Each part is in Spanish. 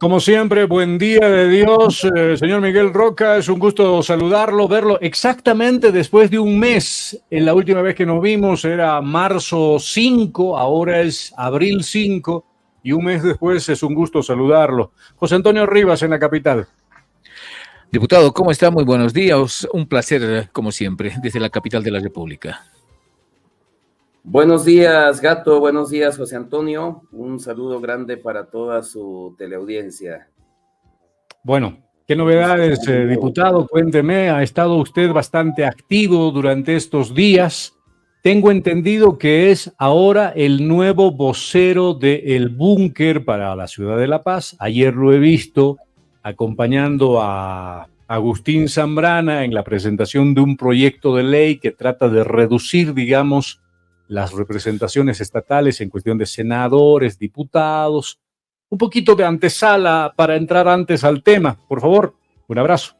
Como siempre, buen día de Dios, señor Miguel Roca, es un gusto saludarlo, verlo exactamente después de un mes. En la última vez que nos vimos era marzo 5, ahora es abril 5 y un mes después es un gusto saludarlo. José Antonio Rivas en la capital. Diputado, ¿cómo está? Muy buenos días. Un placer, como siempre, desde la capital de la República. Buenos días, Gato. Buenos días, José Antonio. Un saludo grande para toda su teleaudiencia. Bueno, ¿qué novedades, diputado? Cuénteme, ha estado usted bastante activo durante estos días. Tengo entendido que es ahora el nuevo vocero del Búnker para la ciudad de La Paz. Ayer lo he visto acompañando a Agustín Zambrana en la presentación de un proyecto de ley que trata de reducir, digamos, las representaciones estatales en cuestión de senadores, diputados. Un poquito de antesala para entrar antes al tema, por favor. Un abrazo.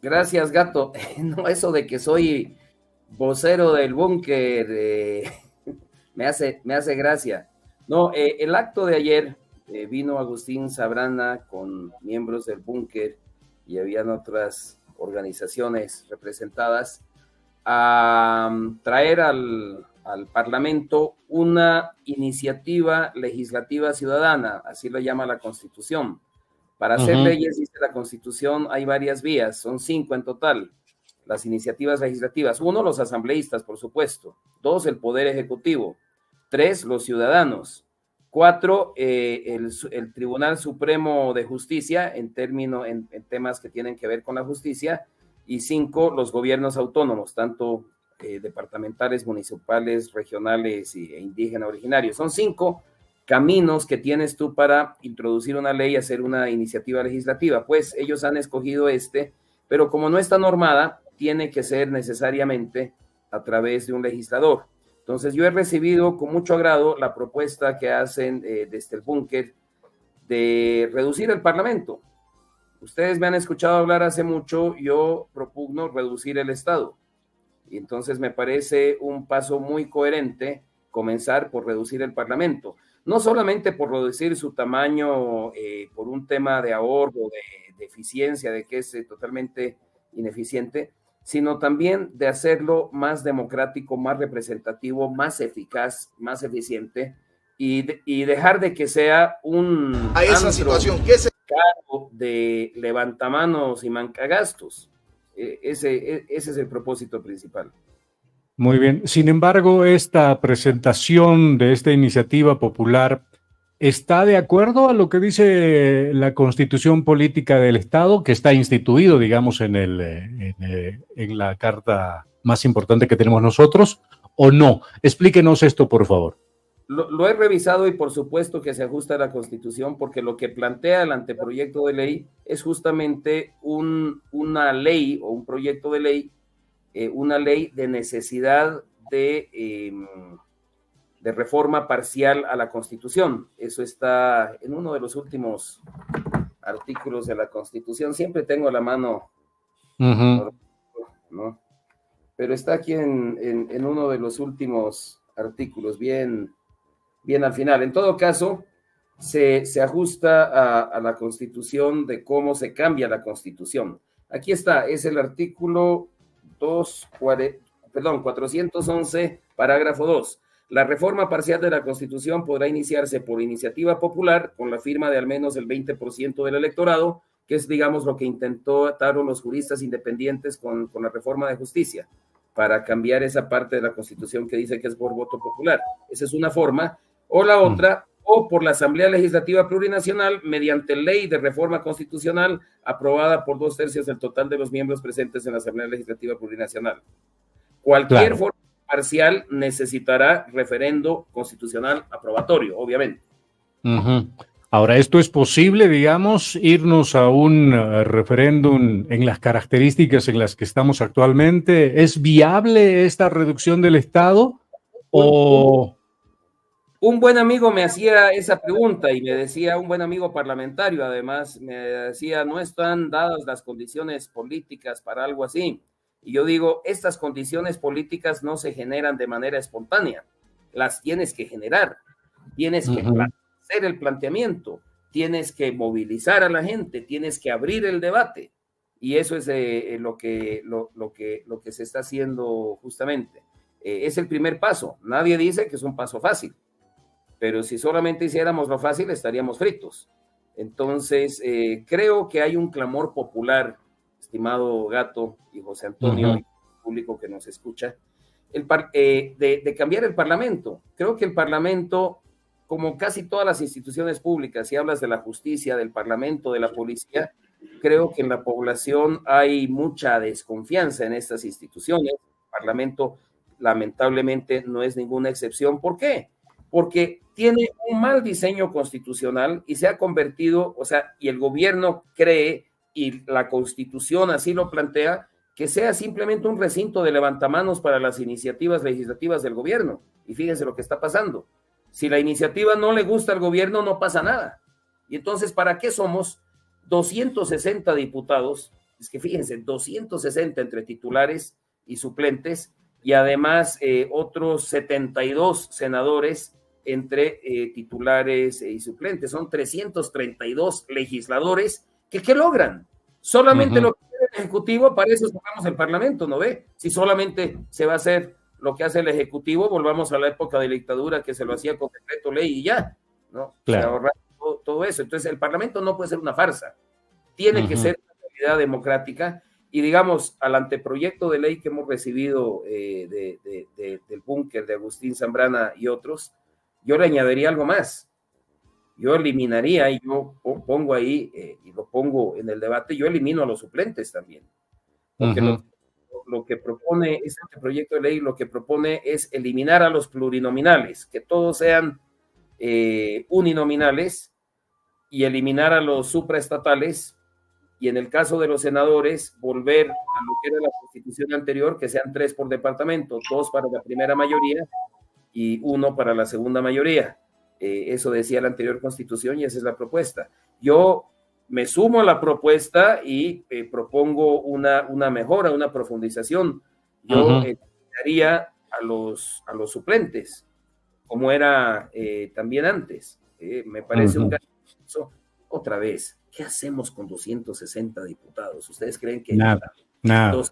Gracias, Gato. No, eso de que soy vocero del Búnker me hace gracia. No, el acto de ayer vino Agustín Zambrana con miembros del Búnker y habían otras organizaciones representadas a traer al Parlamento una iniciativa legislativa ciudadana, así lo llama la Constitución. Para hacer leyes, dice la Constitución, hay varias vías, son 5 en total, las iniciativas legislativas. 1, los asambleístas, por supuesto. 2, el Poder Ejecutivo. 3, los ciudadanos. 4, el Tribunal Supremo de Justicia, en temas que tienen que ver con la justicia. Y 5, los gobiernos autónomos, tanto departamentales, municipales, regionales e indígenas originarios. Son 5 caminos que tienes tú para introducir una ley y hacer una iniciativa legislativa. Pues ellos han escogido pero como no está normada, tiene que ser necesariamente a través de un legislador. Entonces yo he recibido con mucho agrado la propuesta que hacen desde el Búnker de reducir el Parlamento. Ustedes me han escuchado hablar hace mucho, yo propugno reducir el Estado. Y entonces me parece un paso muy coherente comenzar por reducir el Parlamento. No solamente por reducir su tamaño por un tema de ahorro, de eficiencia, de que es totalmente ineficiente, sino también de hacerlo más democrático, más representativo, más eficaz, más eficiente y dejar de que sea un a esa situación que se cargo de levantamanos y mancagastos. Ese es el propósito principal. Muy bien. Sin embargo, esta presentación de esta iniciativa popular está de acuerdo a lo que dice la Constitución Política del Estado, que está instituido, digamos, en la carta más importante que tenemos nosotros, ¿o no? Explíquenos esto, por favor. Lo he revisado y por supuesto que se ajusta a la Constitución, porque lo que plantea el anteproyecto de ley es justamente una ley o un proyecto de ley, una ley de necesidad de reforma parcial a la Constitución. Eso está en uno de los últimos artículos de la Constitución. Siempre tengo a la mano, ¿no? Pero está aquí en uno de los últimos artículos, bien al final. En todo caso, se ajusta a la Constitución de cómo se cambia la Constitución. Aquí está, es el artículo 411, parágrafo 2. La reforma parcial de la Constitución podrá iniciarse por iniciativa popular con la firma de al menos el 20% del electorado, que es, digamos, lo que intentaron los juristas independientes con la reforma de justicia, para cambiar esa parte de la Constitución que dice que es por voto popular. Esa es una forma. O la otra, o por la Asamblea Legislativa Plurinacional, mediante ley de reforma constitucional aprobada por 2/3 del total de los miembros presentes en la Asamblea Legislativa Plurinacional. Cualquier forma parcial necesitará referendo constitucional aprobatorio, obviamente. Ahora, ¿esto es posible, digamos, irnos a un referéndum en las características en las que estamos actualmente? ¿Es viable esta reducción del Estado? Un buen amigo me hacía esa pregunta y me decía, un buen amigo parlamentario, además, me decía, no están dadas las condiciones políticas para algo así. Y yo digo, estas condiciones políticas no se generan de manera espontánea, las tienes que generar, tienes que hacer el planteamiento. tienes que movilizar a la gente, tienes que abrir el debate. Y eso es lo que se está haciendo justamente. Es el primer paso. Nadie dice que es un paso fácil, pero si solamente hiciéramos lo fácil estaríamos fritos. Entonces, creo que hay un clamor popular, estimado Gato y José Antonio, y el público que nos escucha, de cambiar el Parlamento. Creo que el Parlamento, como casi todas las instituciones públicas, si hablas de la justicia, del Parlamento, de la policía, creo que en la población hay mucha desconfianza en estas instituciones. El Parlamento, lamentablemente, no es ninguna excepción. ¿Por qué? Porque tiene un mal diseño constitucional y se ha convertido, y el gobierno cree, y la Constitución así lo plantea, que sea simplemente un recinto de levantamanos para las iniciativas legislativas del gobierno. Y fíjense lo que está pasando. Si la iniciativa no le gusta al gobierno, no pasa nada. Y entonces, ¿para qué somos 260 diputados? Es que fíjense, 260 entre titulares y suplentes, y además otros 72 senadores entre titulares y suplentes. Son 332 legisladores que ¿qué logran? Solamente lo que hace el Ejecutivo. Para eso sacamos el Parlamento, ¿no ve? Si solamente se va a hacer lo que hace el Ejecutivo, volvamos a la época de la dictadura, que se lo hacía con decreto ley y ya, ¿no? Claro. Se ahorra todo eso. Entonces el Parlamento no puede ser una farsa, tiene que ser una realidad democrática. Y digamos, al anteproyecto de ley que hemos recibido del búnker de Agustín Zambrana y otros, yo le añadiría algo más. Yo eliminaría, y yo pongo ahí, y lo pongo en el debate, yo elimino a los suplentes también. Porque lo que propone este proyecto de ley, lo que propone es eliminar a los plurinominales, que todos sean uninominales, y eliminar a los supraestatales, y en el caso de los senadores, volver a lo que era la constitución anterior, que sean 3 por departamento, 2 para la primera mayoría y 1 para la segunda mayoría. Eso decía la anterior constitución y esa es la propuesta. Yo me sumo a la propuesta y propongo una mejora, una profundización. Yo haría a los suplentes, como era también antes. Me parece un caso. Otra vez, ¿qué hacemos con 260 diputados? ¿Ustedes creen que nada? Nada.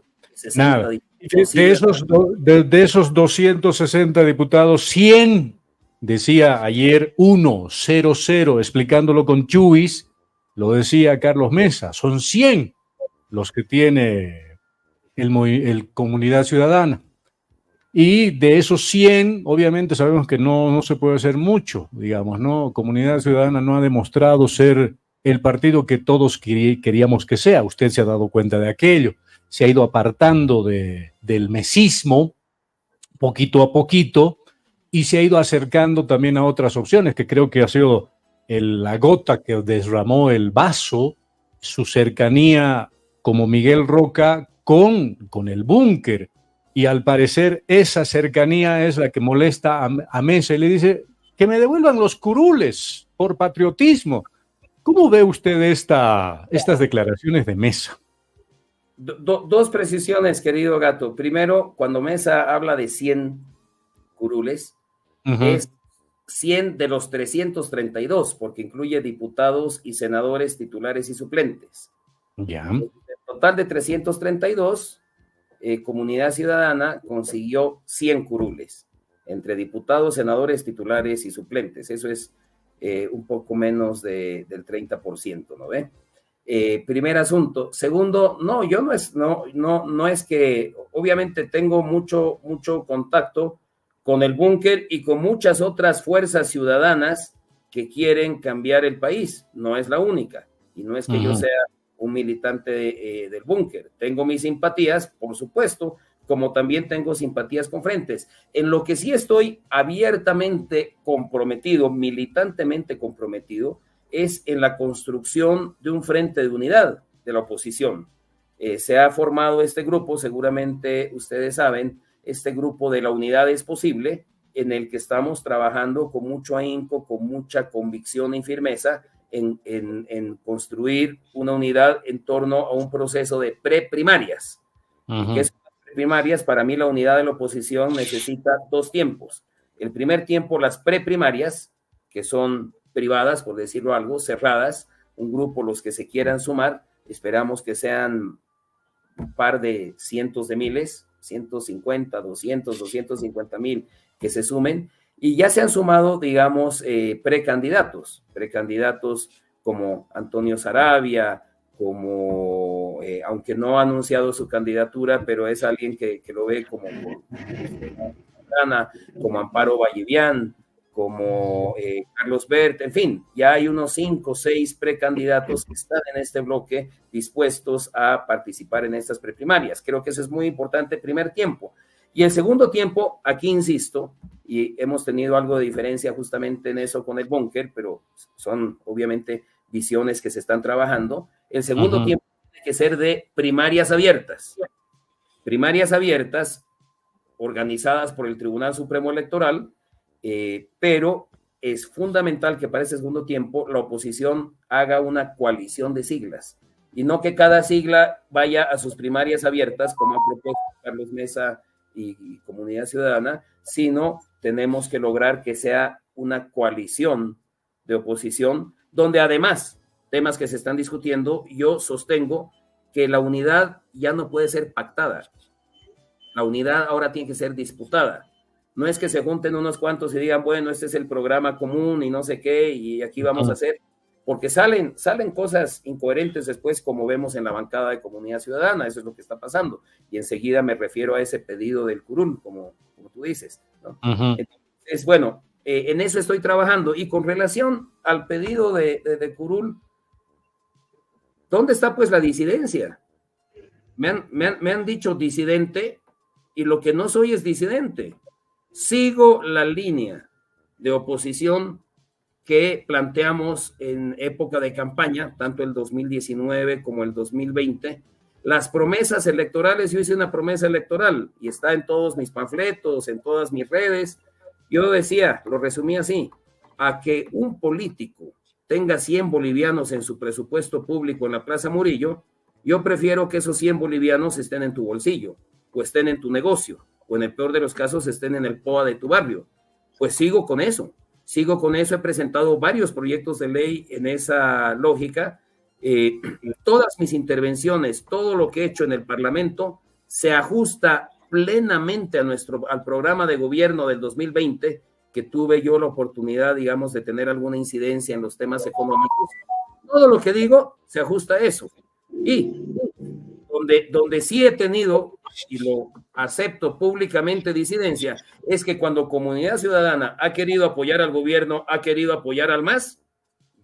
De esos 260 diputados, 100, decía ayer 100, explicándolo con Chuis, lo decía Carlos Mesa, son 100 los que tiene el Comunidad Ciudadana. Y de esos 100, obviamente sabemos que no se puede hacer mucho, digamos, ¿no? Comunidad Ciudadana no ha demostrado ser el partido que todos queríamos que sea. Usted se ha dado cuenta de aquello. Se ha ido apartando del mesismo poquito a poquito y se ha ido acercando también a otras opciones, que creo que ha sido la gota que derramó el vaso, su cercanía como Miguel Roca con el búnker. Y al parecer esa cercanía es la que molesta a Mesa y le dice que me devuelvan los curules por patriotismo. ¿Cómo ve usted estas declaraciones de Mesa? Dos precisiones, querido Gato. Primero, cuando Mesa habla de 100 curules, es 100 de los 332, porque incluye diputados y senadores titulares y suplentes. Ya. En total de 332, Comunidad Ciudadana consiguió 100 curules, entre diputados, senadores, titulares y suplentes. Eso es un poco menos del 30%, ¿no ve? Primer asunto. Segundo, no es que, obviamente tengo mucho contacto con el búnker y con muchas otras fuerzas ciudadanas que quieren cambiar el país. No es la única, y no es que yo sea un militante del búnker. Tengo mis simpatías, por supuesto, como también tengo simpatías con frentes. En lo que sí estoy abiertamente comprometido, militantemente comprometido, es en la construcción de un frente de unidad de la oposición. Se ha formado este grupo, seguramente ustedes saben, este grupo de la unidad es posible, en el que estamos trabajando con mucho ahínco, con mucha convicción y firmeza en construir una unidad en torno a un proceso de preprimarias. ¿Qué son las preprimarias? Para mí la unidad de la oposición necesita 2 tiempos. El primer tiempo, las preprimarias, que son privadas, por decirlo algo, cerradas, un grupo, los que se quieran sumar, esperamos que sean un par de cientos de miles, 150, 200, 250 mil que se sumen, y ya se han sumado, digamos, precandidatos como Antonio Saravia, como, aunque no ha anunciado su candidatura, pero es alguien que lo ve como Amparo Vallivian, como Carlos Bert, en fin, ya hay unos 5 o 6 precandidatos que están en este bloque dispuestos a participar en estas preprimarias. Creo que eso es muy importante, primer tiempo. Y el segundo tiempo, aquí insisto, y hemos tenido algo de diferencia justamente en eso con el búnker, pero son obviamente visiones que se están trabajando. El segundo tiempo tiene que ser de primarias abiertas organizadas por el Tribunal Supremo Electoral, pero es fundamental que para ese segundo tiempo la oposición haga una coalición de siglas y no que cada sigla vaya a sus primarias abiertas, como ha propuesto Carlos Mesa y Comunidad Ciudadana, sino tenemos que lograr que sea una coalición de oposición, donde además, temas que se están discutiendo, yo sostengo que la unidad ya no puede ser pactada. La unidad ahora tiene que ser disputada. No es que se junten unos cuantos y digan, bueno, este es el programa común y no sé qué, y aquí vamos a hacer, porque salen cosas incoherentes después, como vemos en la bancada de Comunidad Ciudadana, eso es lo que está pasando. Y enseguida me refiero a ese pedido del curul, como tú dices, ¿no? Entonces, bueno, en eso estoy trabajando. Y con relación al pedido de curul, ¿dónde está pues la disidencia? Me han dicho disidente, y lo que no soy es disidente. Sigo la línea de oposición que planteamos en época de campaña, tanto el 2019 como el 2020. Las promesas electorales, yo hice una promesa electoral y está en todos mis panfletos, en todas mis redes. Yo decía, lo resumí así, a que un político tenga 100 bolivianos en su presupuesto público en la Plaza Murillo, yo prefiero que esos 100 bolivianos estén en tu bolsillo, o estén en tu negocio, o en el peor de los casos estén en el POA de tu barrio. Pues sigo con eso, he presentado varios proyectos de ley en esa lógica. Todas mis intervenciones, todo lo que he hecho en el Parlamento se ajusta plenamente al programa de gobierno del 2020, que tuve yo la oportunidad, digamos, de tener alguna incidencia en los temas económicos. Todo lo que digo se ajusta a eso. Y donde sí he tenido, y lo acepto públicamente, disidencia, es que cuando Comunidad Ciudadana ha querido apoyar al gobierno, ha querido apoyar al MAS,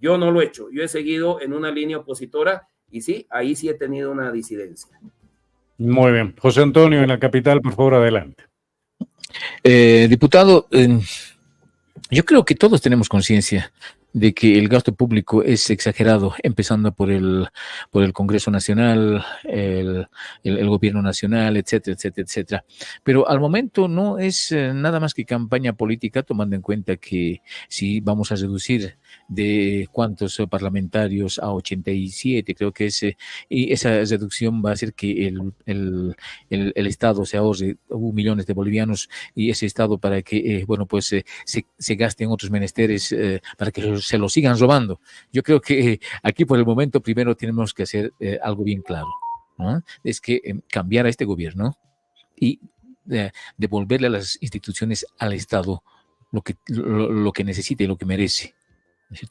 yo no lo he hecho. Yo he seguido en una línea opositora y sí, ahí sí he tenido una disidencia. Muy bien. José Antonio, en la capital, por favor, adelante. Diputado, yo creo que todos tenemos conciencia de que el gasto público es exagerado, empezando por el Congreso Nacional, el Gobierno Nacional, etcétera, etcétera, etcétera. Pero al momento no es nada más que campaña política, tomando en cuenta que si vamos a reducir de cuántos parlamentarios a 87, creo que es, y esa reducción va a hacer que el Estado se ahorre millones de bolivianos, y ese Estado, para que, se gaste en otros menesteres, para que se lo sigan robando. Yo creo que aquí por el momento primero tenemos que hacer algo bien claro, ¿no? Es que cambiar a este gobierno y devolverle a las instituciones, al Estado, lo que necesita y lo que merece.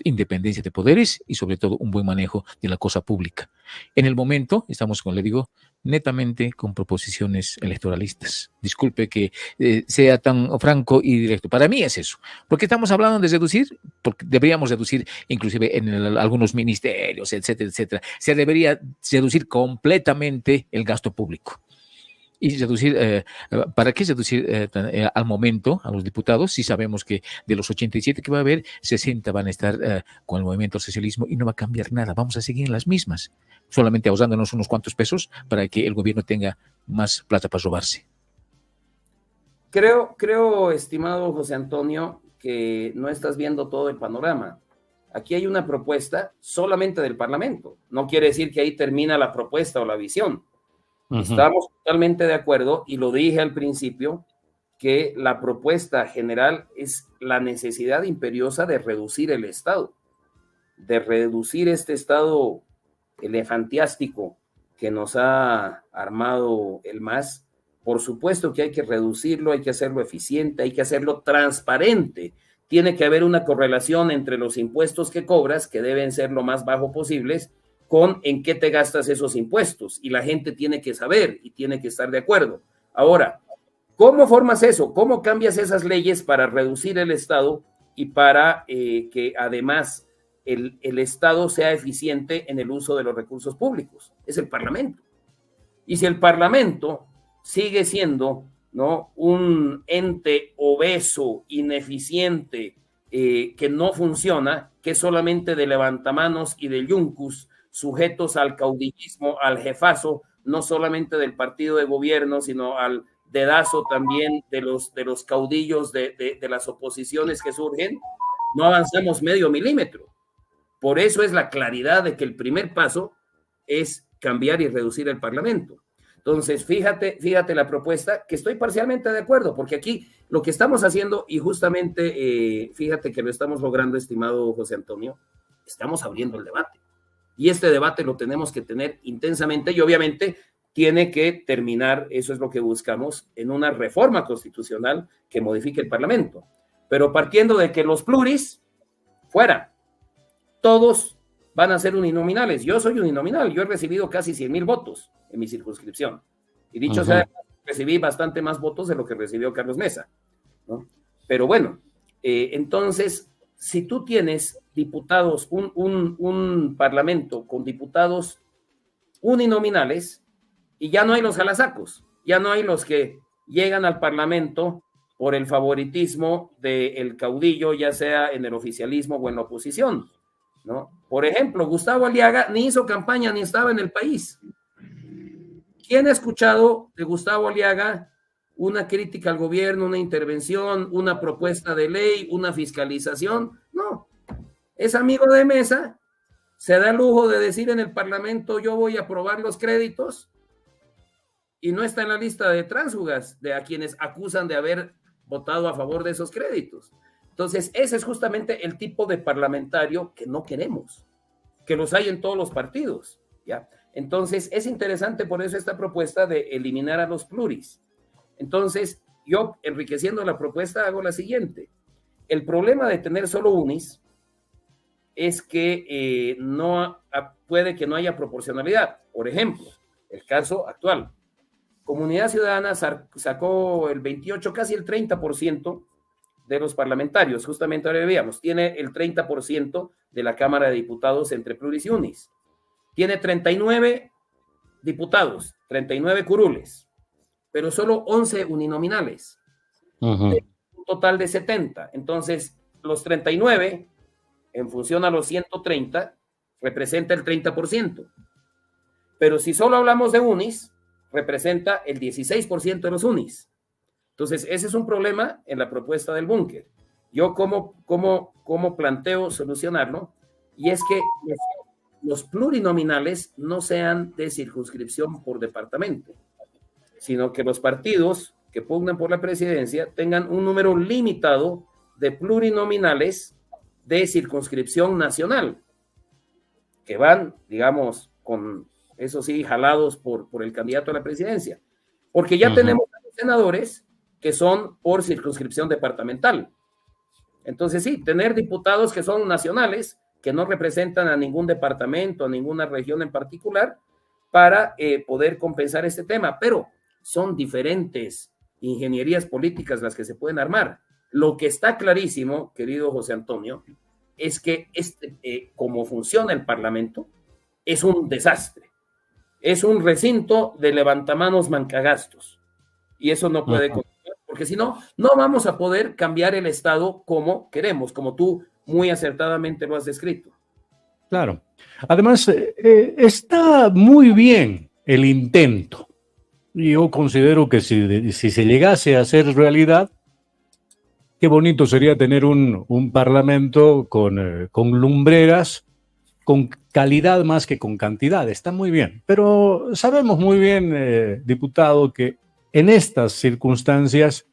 Independencia de poderes y sobre todo un buen manejo de la cosa pública. En el momento estamos, como le digo, netamente con proposiciones electoralistas. Disculpe que sea tan franco y directo. Para mí es eso. Porque estamos hablando de reducir, porque deberíamos reducir inclusive en algunos ministerios, etcétera, etcétera. Se debería reducir completamente el gasto público. Y reducir, ¿para qué reducir al momento a los diputados si sabemos que de los 87 que va a haber, 60 van a estar con el movimiento al socialismo y no va a cambiar nada? Vamos a seguir en las mismas, solamente ahorrándonos unos cuantos pesos para que el gobierno tenga más plata para robarse. Creo, estimado José Antonio, que no estás viendo todo el panorama. Aquí hay una propuesta solamente del Parlamento. No quiere decir que ahí termina la propuesta o la visión. Estamos totalmente de acuerdo, y lo dije al principio, que la propuesta general es la necesidad imperiosa de reducir el Estado, de reducir este Estado elefantiástico que nos ha armado el MAS. Por supuesto que hay que reducirlo, hay que hacerlo eficiente, hay que hacerlo transparente. Tiene que haber una correlación entre los impuestos que cobras, que deben ser lo más bajo posibles, con en qué te gastas esos impuestos. Y la gente tiene que saber y tiene que estar de acuerdo. Ahora, ¿cómo formas eso? ¿Cómo cambias esas leyes para reducir el Estado y para que además el Estado sea eficiente en el uso de los recursos públicos? Es el Parlamento. Y si el Parlamento sigue siendo, ¿no?, un ente obeso, ineficiente, que no funciona, que es solamente de levantamanos y de yuncus, sujetos al caudillismo, al jefazo, no solamente del partido de gobierno, sino al dedazo también de los caudillos de las oposiciones que surgen, no avanzamos medio milímetro. Por eso es la claridad de que el primer paso es cambiar y reducir el Parlamento. Entonces, fíjate la propuesta, que estoy parcialmente de acuerdo, porque aquí lo que estamos haciendo, y justamente fíjate que lo estamos logrando, estimado José Antonio, estamos abriendo el debate. Y este debate lo tenemos que tener intensamente y obviamente tiene que terminar, eso es lo que buscamos, en una reforma constitucional que modifique el Parlamento. Pero partiendo de que los pluris, fuera, todos van a ser uninominales. Yo soy uninominal, yo he recibido casi 100,000 votos en mi circunscripción. Y dicho sea, recibí bastante más votos de lo que recibió Carlos Mesa, ¿no? Pero bueno, entonces, si tú tienes diputados, un parlamento con diputados uninominales, y ya no hay los jalasacos, ya no hay los que llegan al parlamento por el favoritismo del caudillo, ya sea en el oficialismo o en la oposición, ¿no? Por ejemplo, Gustavo Aliaga ni hizo campaña ni estaba en el país. ¿Quién ha escuchado de Gustavo Aliaga una crítica al gobierno, una intervención, una propuesta de ley, una fiscalización? No. Es amigo de Mesa, se da el lujo de decir en el Parlamento: yo voy a aprobar los créditos, y no está en la lista de tránsfugas de a quienes acusan de haber votado a favor de esos créditos. Entonces, ese es justamente el tipo de parlamentario que no queremos, que los hay en todos los partidos, ¿ya? Entonces, es interesante por eso esta propuesta de eliminar a los pluris. Entonces, yo, enriqueciendo la propuesta, hago la siguiente. El problema de tener solo unis es que puede que no haya proporcionalidad. Por ejemplo, el caso actual. Comunidad Ciudadana sacó el 28, casi el 30% de los parlamentarios, justamente ahora veíamos, tiene el 30% de la Cámara de Diputados entre pluris y unis. Tiene 39 diputados, 39 curules, pero solo 11 uninominales. De un total de 70. Entonces, los 39, en función a los 130, representa el 30%. Pero si solo hablamos de unis, representa el 16% de los unis. Entonces, ese es un problema en la propuesta del búnker. Yo cómo planteo solucionarlo, y es que los plurinominales no sean de circunscripción por departamento, sino que los partidos que pugnan por la presidencia tengan un número limitado de plurinominales de circunscripción nacional, que van, digamos, con, eso sí, jalados por el candidato a la presidencia, porque ya tenemos senadores que son por circunscripción departamental. Entonces, sí, tener diputados que son nacionales, que no representan a ningún departamento, a ninguna región en particular, para poder compensar este tema, pero son diferentes ingenierías políticas las que se pueden armar. Lo que está clarísimo, querido José Antonio, es que como funciona el Parlamento, es un desastre. Es un recinto de levantamanos mancagastos. Y eso no puede continuar, porque si no, no vamos a poder cambiar el Estado como queremos, como tú muy acertadamente lo has descrito. Claro. Además, está muy bien el intento. Yo considero que si se llegase a hacer realidad, qué bonito sería tener un parlamento con lumbreras, con calidad más que con cantidad. Está muy bien. Pero sabemos muy bien, diputado, que en estas circunstancias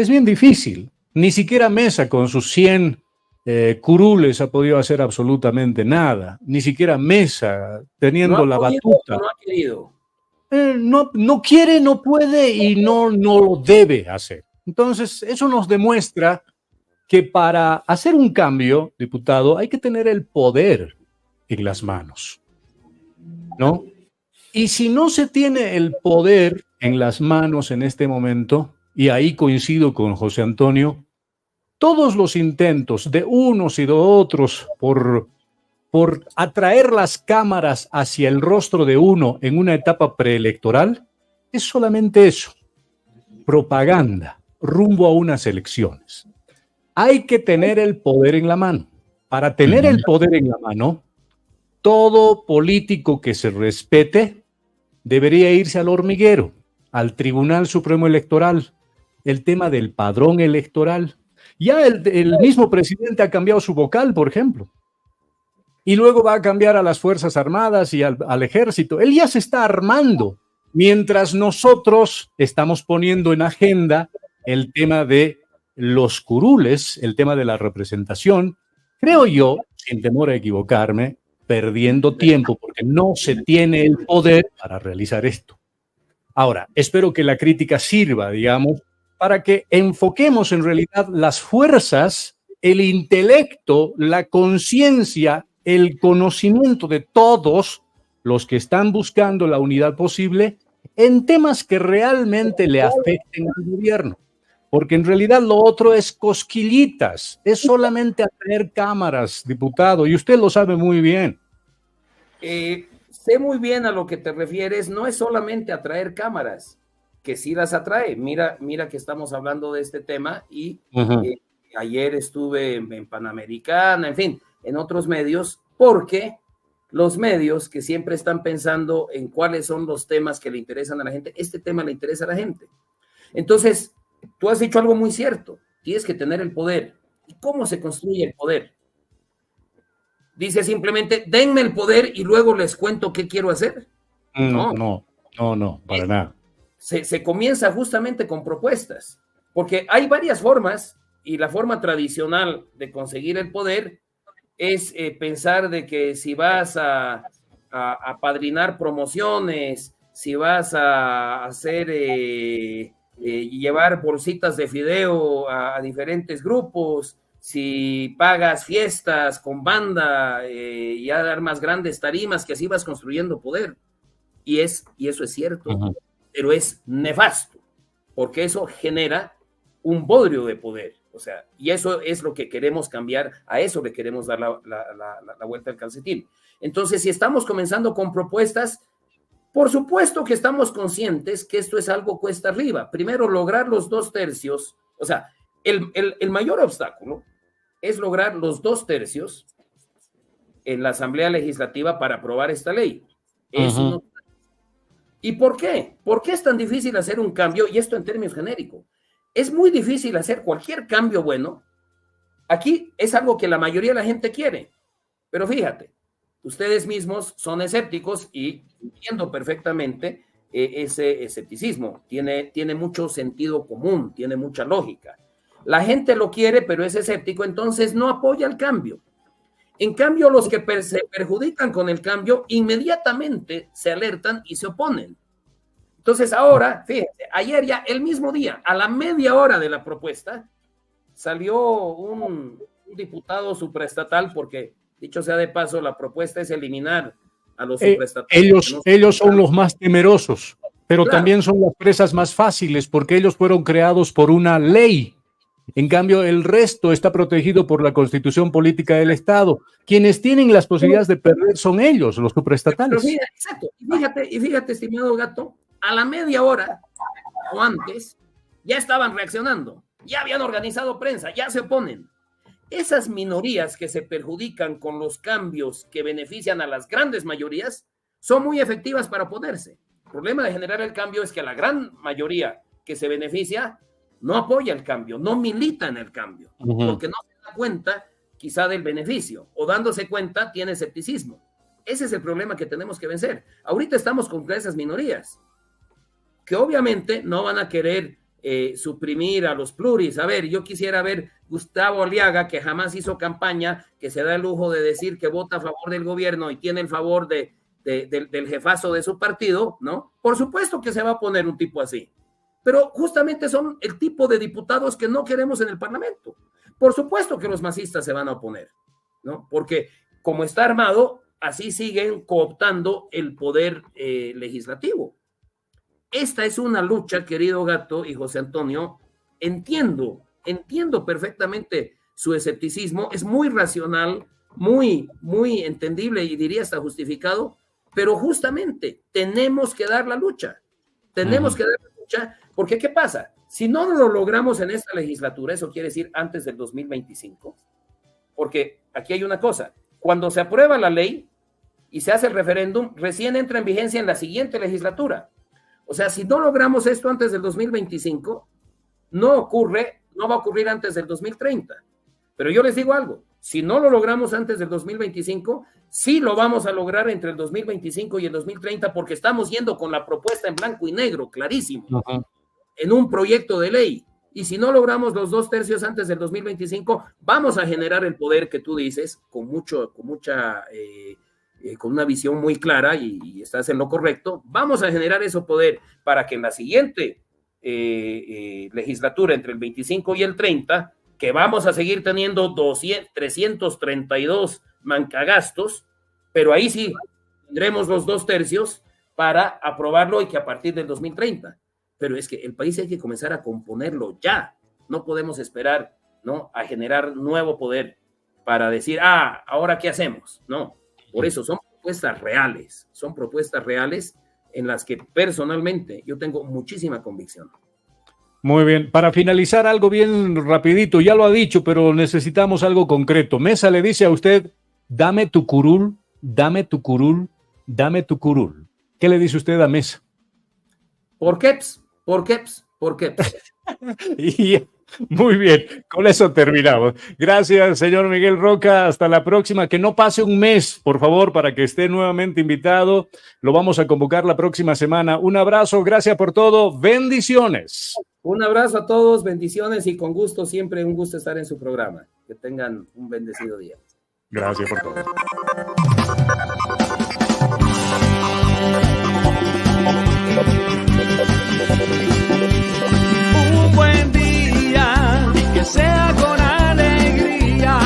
Es bien difícil. Ni siquiera Mesa con sus 100 curules ha podido hacer absolutamente nada. Ni siquiera Mesa, teniendo la batuta. No ha querido. No quiere, no puede y no lo debe hacer. Entonces, eso nos demuestra que para hacer un cambio, diputado, hay que tener el poder en las manos, ¿no? Y si no se tiene el poder en las manos en este momento, y ahí coincido con José Antonio, todos los intentos de unos y de otros por atraer las cámaras hacia el rostro de uno en una etapa preelectoral, es solamente eso, propaganda rumbo a unas elecciones. Hay que tener el poder en la mano. Para tener el poder en la mano, todo político que se respete debería irse al hormiguero, al Tribunal Supremo Electoral, el tema del padrón electoral. Ya el mismo presidente ha cambiado su vocal, por ejemplo. Y luego va a cambiar a las Fuerzas Armadas y al Ejército. Él ya se está armando, mientras nosotros estamos poniendo en agenda el tema de los curules, el tema de la representación, creo yo, sin temor a equivocarme, perdiendo tiempo, porque no se tiene el poder para realizar esto. Ahora, espero que la crítica sirva, digamos, para que enfoquemos en realidad las fuerzas, el intelecto, la conciencia, el conocimiento de todos los que están buscando la unidad posible en temas que realmente le afecten al gobierno. Porque en realidad lo otro es cosquillitas, es solamente atraer cámaras, diputado, y usted lo sabe muy bien. Sé muy bien a lo que te refieres, no es solamente atraer cámaras, que sí las atrae. Mira que estamos hablando de este tema y ayer estuve en Panamericana, en fin, en otros medios, porque los medios que siempre están pensando en cuáles son los temas que le interesan a la gente, este tema le interesa a la gente. Entonces, tú has dicho algo muy cierto, tienes que tener el poder. ¿Y cómo se construye el poder? Dice simplemente, denme el poder y luego les cuento qué quiero hacer. No, para nada. Se comienza justamente con propuestas, porque hay varias formas y la forma tradicional de conseguir el poder es pensar de que si vas a padrinar promociones, si vas a hacer llevar bolsitas de fideo a diferentes grupos, si pagas fiestas con banda y a dar más grandes tarimas, que así vas construyendo poder. Y eso es cierto, pero es nefasto, porque eso genera un bodrio de poder. O sea, y eso es lo que queremos cambiar, a eso le queremos dar la vuelta al calcetín. Entonces, si estamos comenzando con propuestas, por supuesto que estamos conscientes que esto es algo cuesta arriba. Primero, lograr los 2/3, o sea, el mayor obstáculo es lograr los 2/3 en la Asamblea Legislativa para aprobar esta ley. Eso ¿Y por qué? ¿Por qué es tan difícil hacer un cambio? Y esto en términos genéricos. Es muy difícil hacer cualquier cambio bueno. Aquí es algo que la mayoría de la gente quiere. Pero fíjate, ustedes mismos son escépticos y entiendo perfectamente ese escepticismo. Tiene mucho sentido común, tiene mucha lógica. La gente lo quiere, pero es escéptico, entonces no apoya el cambio. En cambio, los que se perjudican con el cambio, inmediatamente se alertan y se oponen. Entonces ahora, fíjense, ayer ya, el mismo día, a la media hora de la propuesta, salió un diputado supraestatal, porque, dicho sea de paso, la propuesta es eliminar a los supraestatales. Ellos son los más temerosos, pero también son las presas más fáciles, porque ellos fueron creados por una ley. En cambio, el resto está protegido por la Constitución Política del Estado. Quienes tienen las posibilidades de perder son ellos, los supraestatales. Pero exacto. Y fíjate, estimado Gato, a la media hora o antes ya estaban reaccionando, ya habían organizado prensa, ya se oponen. Esas minorías que se perjudican con los cambios que benefician a las grandes mayorías son muy efectivas para oponerse. El problema de generar el cambio es que la gran mayoría que se beneficia no apoya el cambio, no milita en el cambio, porque no se da cuenta quizá del beneficio, o dándose cuenta tiene escepticismo. Ese es el problema que tenemos que vencer. Ahorita estamos con esas minorías, que obviamente no van a querer suprimir a los pluris. A ver, yo quisiera ver Gustavo Aliaga, que jamás hizo campaña, que se da el lujo de decir que vota a favor del gobierno y tiene el favor del jefazo de su partido, ¿no? Por supuesto que se va a poner un tipo así, pero justamente son el tipo de diputados que no queremos en el Parlamento. Por supuesto que los masistas se van a oponer, ¿no? Porque como está armado, así siguen cooptando el poder legislativo. Esta es una lucha, querido Gato y José Antonio. Entiendo perfectamente su escepticismo, es muy racional, muy entendible y diría hasta justificado, pero justamente tenemos que dar la lucha. Tenemos que dar la lucha, porque ¿qué pasa? Si no lo logramos en esta legislatura, eso quiere decir antes del 2025, porque aquí hay una cosa, cuando se aprueba la ley y se hace el referéndum, recién entra en vigencia en la siguiente legislatura. O sea, si no logramos esto antes del 2025, no va a ocurrir antes del 2030. Pero yo les digo algo, si no lo logramos antes del 2025, sí lo vamos a lograr entre el 2025 y el 2030, porque estamos yendo con la propuesta en blanco y negro, clarísimo, en un proyecto de ley. Y si no logramos los 2/3 antes del 2025, vamos a generar el poder que tú dices, con una visión muy clara, y estás en lo correcto. Vamos a generar ese poder para que en la siguiente legislatura, entre el 25 y el 30, que vamos a seguir teniendo 332 mancagastos, pero ahí sí tendremos los 2/3 para aprobarlo y que a partir del 2030. Pero es que el país hay que comenzar a componerlo ya. No podemos esperar, ¿no?, a generar nuevo poder para decir, ¿ahora qué hacemos? No. Por eso son propuestas reales en las que personalmente yo tengo muchísima convicción. Muy bien. Para finalizar, algo bien rapidito, ya lo ha dicho, pero necesitamos algo concreto. Mesa le dice a usted, dame tu curul, dame tu curul, dame tu curul. ¿Qué le dice usted a Mesa? ¿Por qué? Y muy bien, con eso terminamos. Gracias, señor Miguel Roca. Hasta la próxima. Que no pase un mes, por favor, para que esté nuevamente invitado. Lo vamos a convocar la próxima semana. Un abrazo, gracias por todo. Bendiciones. Un abrazo a todos, bendiciones y con gusto, siempre un gusto estar en su programa. Que tengan un bendecido día. Gracias por todo. Un buen día y que sea con alegría.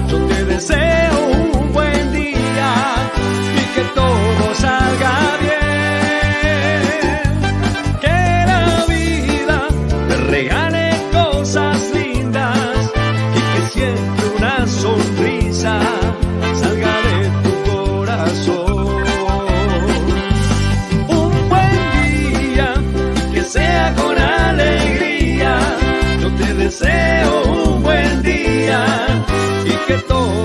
Yo te deseo un buen día y que todo salga bien. Que la vida te regale cosas lindas y que siempre una sonrisa salga de tu corazón. Un buen día que sea con alegría. Yo te deseo un buen día y que todo